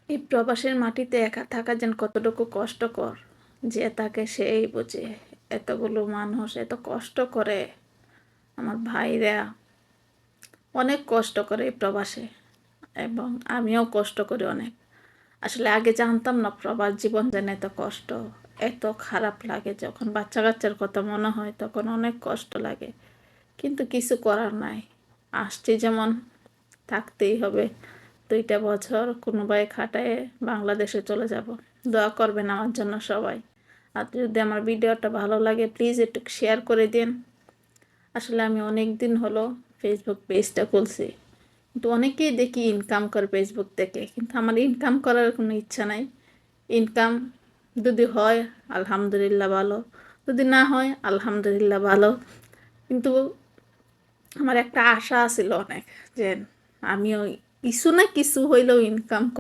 এই প্রবাসের মাটিতে একা থাকা যেন কতটুকু কষ্টকর, যে তাকে সেই বোঝে। এতগুলো মানুষ এত কষ্ট করে, আমার ভাইরা অনেক কষ্ট করে এই প্রবাসে, এবং আমিও কষ্ট করি অনেক। আসলে আগে জানতাম না প্রবাস জীবন যেন এত কষ্ট, এত খারাপ লাগে। যখন বাচ্চা কাচ্চার কথা মনে হয় তখন অনেক কষ্ট লাগে, কিন্তু কিছু করার নাই। আসছি যেমন, থাকতেই হবে। 2টা বছর কোনোভাবে খাটায় বাংলাদেশে চলে যাব। দোয়া করবেন আমার জন্য সবাই। আর যদি আমার ভিডিওটা ভালো লাগে প্লিজ একটু শেয়ার করে দিন। আসলে আমি অনেক দিন হলো ফেসবুক পেজটা খুলছি, কিন্তু অনেকেই দেখি ইনকাম করে ফেসবুক থেকে, কিন্তু আমার ইনকাম করার কোনো ইচ্ছা নাই। ইনকাম যদি হয় আলহামদুলিল্লাহ ভালো, যদি না হয় আলহামদুলিল্লাহ ভালো। কিন্তু আমার একটা আশা ছিল অনেক, যে আমিও কিছু না কিছু হইলেও ইনকাম